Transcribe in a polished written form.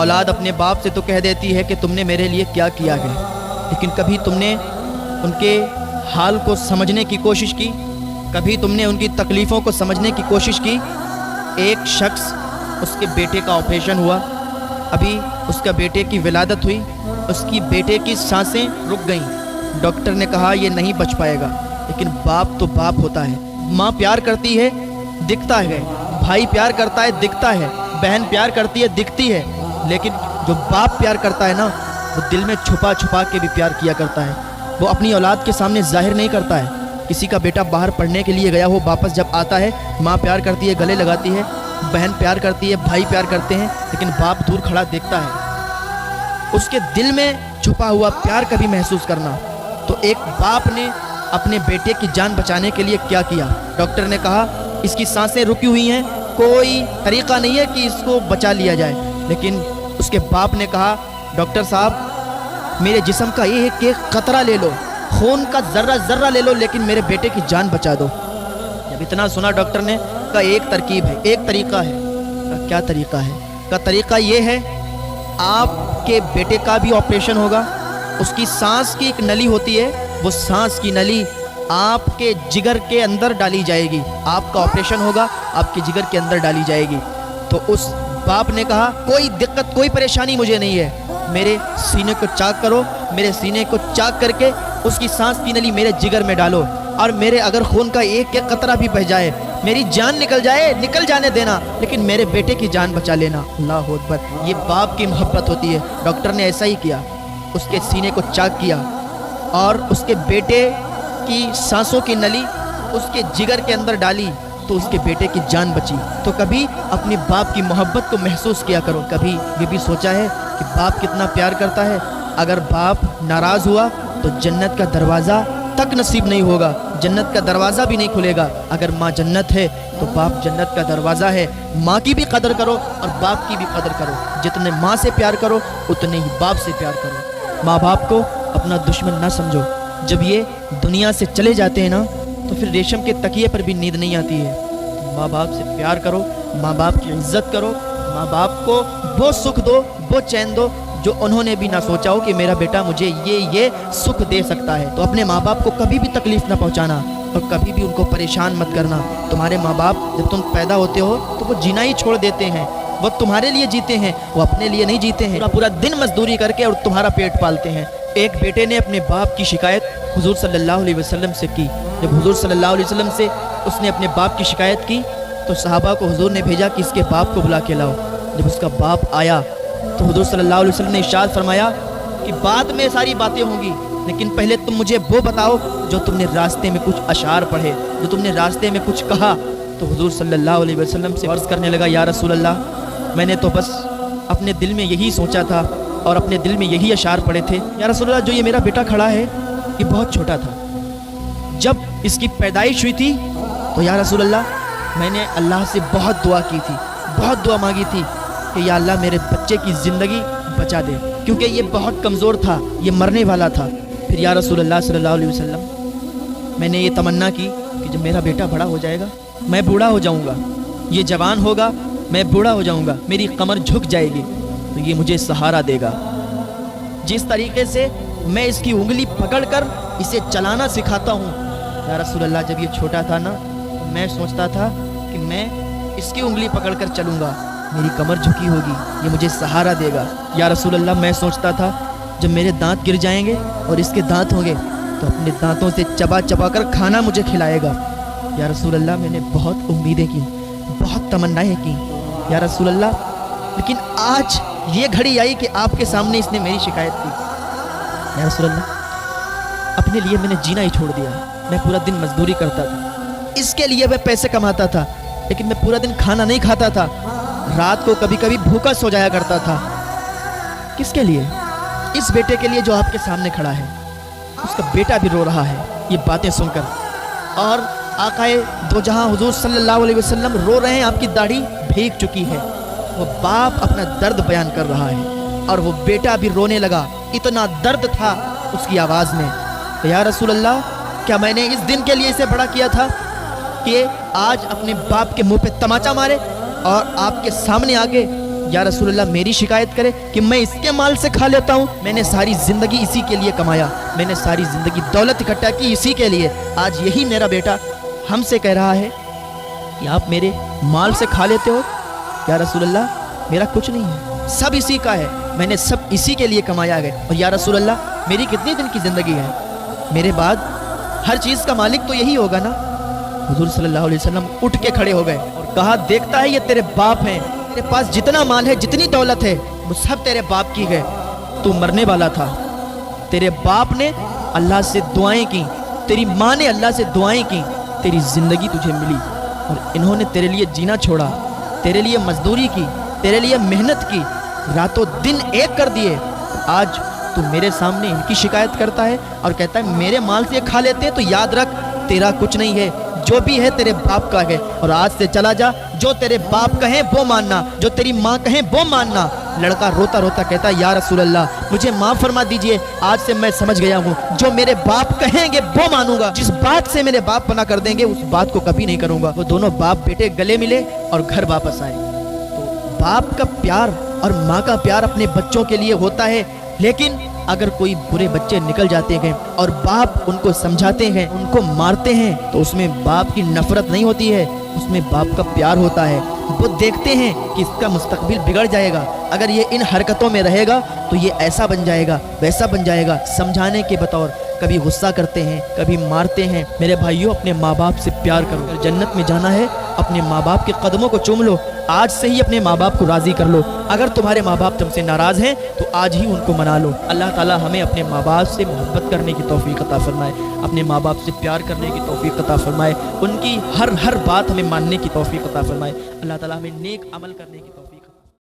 اولاد اپنے باپ سے تو کہہ دیتی ہے کہ تم نے میرے لیے کیا کیا ہے، لیکن کبھی تم نے ان کے حال کو سمجھنے کی کوشش کی؟ کبھی تم نے ان کی تکلیفوں کو سمجھنے کی کوشش کی؟ ایک شخص، اس کے بیٹے کا آپریشن ہوا، ابھی اس کا بیٹے کی ولادت ہوئی، اس کی بیٹے کی سانسیں رک گئیں، ڈاکٹر نے کہا یہ نہیں بچ پائے گا، لیکن باپ تو باپ ہوتا ہے۔ ماں پیار کرتی ہے، دکھتا ہے، بھائی پیار کرتا ہے، دکھتا ہے، بہن پیار کرتی ہے، دکھتی ہے، لیکن جو باپ پیار کرتا ہے نا، وہ دل میں چھپا چھپا کے بھی پیار کیا کرتا ہے، وہ اپنی اولاد کے سامنے ظاہر نہیں کرتا ہے۔ کسی کا بیٹا باہر پڑھنے کے لیے گیا ہو، واپس جب آتا ہے، ماں پیار کرتی ہے، گلے لگاتی ہے، بہن پیار کرتی ہے، بھائی پیار کرتے ہیں، لیکن باپ دور کھڑا دیکھتا ہے۔ اس کے دل میں چھپا ہوا پیار کبھی محسوس کرنا۔ تو ایک باپ نے اپنے بیٹے کی جان بچانے کے لیے کیا کیا؟ ڈاکٹر نے کہا اس کی سانسیں رکی ہوئی ہیں، کوئی طریقہ نہیں ہے کہ اس کو بچا لیا جائے، لیکن اس کے باپ نے کہا ڈاکٹر صاحب میرے جسم کا ایک ایک قطرہ لے لو، خون کا ذرہ ذرہ لے لو، لیکن میرے بیٹے کی جان بچا دو۔ جب اتنا سنا ڈاکٹر نے کہا ایک ترکیب ہے، ایک طریقہ ہے۔ کہا کیا طریقہ ہے؟ کہا طریقہ یہ ہے آپ کے بیٹے کا بھی آپریشن ہوگا، اس کی سانس کی ایک نلی ہوتی ہے، وہ سانس کی نلی آپ کے جگر کے اندر ڈالی جائے گی، آپ کا آپریشن ہوگا، آپ کے جگر کے اندر ڈالی جائے گی۔ تو اس باپ نے کہا کوئی دقت کوئی پریشانی مجھے نہیں ہے، میرے سینے کو چاک کرو، میرے سینے کو چاک کر کے اس کی سانس کی نلی میرے جگر میں ڈالو، اور میرے اگر خون کا ایک ایک قطرہ بھی بہ جائے، میری جان نکل جائے، نکل جانے دینا، لیکن میرے بیٹے کی جان بچا لینا۔ اللہ اکبر، یہ باپ کی محبت ہوتی ہے۔ ڈاکٹر نے ایسا ہی کیا، اس کے سینے کو چاک کیا اور اس کے بیٹے کی سانسوں کی نلی اس کے جگر کے اندر ڈالی، تو اس کے بیٹے کی جان بچی۔ تو کبھی اپنے باپ کی محبت کو محسوس کیا کرو۔ کبھی یہ بھی سوچا ہے کہ باپ کتنا پیار کرتا ہے؟ اگر باپ ناراض ہوا تو جنت کا دروازہ تک نصیب نہیں ہوگا، جنت کا دروازہ بھی نہیں کھلے گا۔ اگر ماں جنت ہے تو باپ جنت کا دروازہ ہے۔ ماں کی بھی قدر کرو اور باپ کی بھی قدر کرو، جتنے ماں سے پیار کرو اتنے ہی باپ سے پیار کرو۔ ماں باپ کو اپنا دشمن نہ سمجھو۔ جب یہ دنیا سے چلے جاتے ہیں نا تو پھر ریشم کے تکیے پر بھی نیند نہیں آتی ہے۔ ماں باپ سے پیار کرو، ماں باپ کی عزت کرو، ماں باپ کو وہ سکھ دو، وہ چین دو جو انہوں نے بھی نہ سوچا ہو کہ میرا بیٹا مجھے یہ سکھ دے سکتا ہے۔ تو اپنے ماں باپ کو کبھی بھی تکلیف نہ پہنچانا اور کبھی بھی ان کو پریشان مت کرنا۔ تمہارے ماں باپ جب تم پیدا ہوتے ہو تو وہ جینا ہی چھوڑ دیتے ہیں، وہ تمہارے لیے جیتے ہیں، وہ اپنے لیے نہیں جیتے ہیں، پورا دن مزدوری کر کے اور تمہارا پیٹ پالتے ہیں۔ ایک بیٹے نے اپنے باپ کی شکایت حضور صلی اللہ علیہ وسلم سے کی۔ جب حضور صلی اللہ علیہ وسلم سے اس نے اپنے باپ کی شکایت کی تو صحابہ کو حضور نے بھیجا کہ اس کے باپ کو بلا کے لاؤ۔ جب اس کا باپ آیا تو حضور صلی اللہ علیہ وسلم نے ارشاد فرمایا کہ بعد میں ساری باتیں ہوں گی، لیکن پہلے تم مجھے وہ بتاؤ جو تم نے راستے میں کچھ اشعار پڑھے، جو تم نے راستے میں کچھ کہا۔ تو حضور صلی اللہ علیہ وسلم سے عرض کرنے لگا یا رسول اللہ، میں نے تو بس اپنے دل میں یہی سوچا تھا اور اپنے دل میں یہی اشعار پڑھے تھے۔ یا رسول اللہ جو یہ میرا بیٹا کھڑا ہے یہ بہت چھوٹا تھا، جب اس کی پیدائش ہوئی تھی تو یا رسول اللہ میں نے اللہ سے بہت دعا کی تھی، بہت دعا مانگی تھی کہ یا اللہ میرے بچے کی زندگی بچا دے، کیونکہ یہ بہت کمزور تھا، یہ مرنے والا تھا۔ پھر یا رسول اللہ صلی اللہ علیہ وسلم میں نے یہ تمنا کی کہ جب میرا بیٹا بڑا ہو جائے گا میں بوڑھا ہو جاؤں گا، یہ جوان ہوگا میں بوڑھا ہو جاؤں گا، میری کمر جھک جائے گی تو یہ مجھے سہارا دے گا۔ جس طریقے سے میں اس کی انگلی پکڑ کر اسے چلانا سکھاتا ہوں، یا رسول اللہ جب یہ چھوٹا تھا نا میں سوچتا تھا کہ میں اس کی انگلی پکڑ کر چلوں گا، میری کمر جھکی ہوگی، یہ مجھے سہارا دے گا۔ یا رسول اللہ میں سوچتا تھا جب میرے دانت گر جائیں گے اور اس کے دانت ہوں گے تو اپنے دانتوں سے چبا چبا کر کھانا مجھے کھلائے گا۔ یا رسول اللہ میں نے بہت امیدیں کی، بہت تمنائیں کی یا رسول اللہ، لیکن آج یہ گھڑی آئی کہ آپ کے سامنے اس نے میری شکایت کی۔ یا رسول اللہ اپنے لیے میں نے جینا ہی چھوڑ دیا، میں پورا دن مزدوری کرتا تھا، اس کے لیے میں پیسے کماتا تھا، لیکن میں پورا دن کھانا نہیں کھاتا تھا، رات کو کبھی کبھی بھوکا سو جایا کرتا تھا۔ کس کے لیے؟ اس بیٹے کے لیے جو آپ کے سامنے کھڑا ہے۔ اس کا بیٹا بھی رو رہا ہے یہ باتیں سن کر، اور آقائے دو جہاں حضور صلی اللہ علیہ وسلم رو رہے ہیں، آپ کی داڑھی بھیگ چکی ہے، وہ باپ اپنا درد بیان کر رہا ہے اور وہ بیٹا بھی رونے لگا، اتنا درد تھا اس کی آواز میں۔ کہ یا رسول اللہ کیا میں نے اس دن کے لیے اسے بڑا کیا تھا کہ آج اپنے باپ کے منہ پہ تماچا مارے اور آپ کے سامنے آگے یا رسول اللہ میری شکایت کرے کہ میں اس کے مال سے کھا لیتا ہوں؟ میں نے ساری زندگی اسی کے لیے کمایا، میں نے ساری زندگی دولت اکٹھا کی اسی کے لیے، آج یہی میرا بیٹا ہم سے کہہ رہا ہے کہ آپ میرے مال سے کھا لیتے ہو؟ یا رسول اللہ میرا کچھ نہیں ہے، سب اسی کا ہے، میں نے سب اسی کے لیے کمایا ہے، اور یا رسول اللہ میری کتنی دن کی زندگی ہے، میرے بعد ہر چیز کا مالک تو یہی ہوگا نا؟ حضور صلی اللہ علیہ وسلم اٹھ کے کھڑے ہو گئے اور کہا دیکھتا ہے یہ تیرے باپ ہیں، تیرے پاس جتنا مال ہے جتنی دولت ہے وہ سب تیرے باپ کی ہے، تو مرنے والا تھا، تیرے باپ نے اللہ سے دعائیں کی، تیری ماں نے اللہ سے دعائیں کی، تیری زندگی تجھے ملی، اور انہوں نے تیرے لیے جینا چھوڑا، تیرے لیے مزدوری کی، تیرے لیے محنت کی، راتوں دن ایک کر دیے، آج تو میرے سامنے ان کی شکایت کرتا ہے اور کہتا ہے میرے مال سے کھا لیتے ہیں؟ تو یاد رکھ تیرا کچھ نہیں ہے، جو بھی ہے تیرے باپ کا ہے، اور آج سے چلا جا، جو تیرے باپ کہیں وہ ماننا، جو تیری ماں کہیں وہ ماننا۔ لڑکا روتا روتا کہتا ہے یا رسول اللہ مجھے معاف فرما دیجئے، آج سے میں سمجھ گیا ہوں جو میرے باپ کہیں گے وہ مانوں گا، جس بات سے میرے باپ منع کر دیں گے اس بات کو کبھی نہیں کروں گا۔ وہ دونوں باپ بیٹے گلے ملے اور گھر واپس آئے۔ تو باپ کا پیار اور ماں کا پیار اپنے بچوں کے لیے ہوتا ہے، لیکن اگر کوئی برے بچے نکل جاتے ہیں اور باپ ان کو سمجھاتے ہیں، ان کو مارتے ہیں، تو اس میں باپ کی نفرت نہیں ہوتی ہے، اس میں باپ کا پیار ہوتا ہے۔ وہ دیکھتے ہیں کہ اس کا مستقبل بگڑ جائے گا، اگر یہ ان حرکتوں میں رہے گا تو یہ ایسا بن جائے گا ویسا بن جائے گا، سمجھانے کے بطور کبھی غصہ کرتے ہیں، کبھی مارتے ہیں۔ میرے بھائیوں اپنے ماں باپ سے پیار کرو، اگر جنت میں جانا ہے اپنے ماں باپ کے قدموں کو چوم لو، آج سے ہی اپنے ماں باپ کو راضی کر لو، اگر تمہارے ماں باپ تم سے ناراض ہیں تو آج ہی ان کو منا لو۔ اللہ تعالی ہمیں اپنے ماں باپ سے محبت کرنے کی توفیق عطا فرمائے، اپنے ماں باپ سے پیار کرنے کی توفیق عطا فرمائے، ان کی ہر بات ہمیں ماننے کی توفیق عطا فرمائے، اللہ تعالی ہمیں نیک عمل کرنے کی توفیق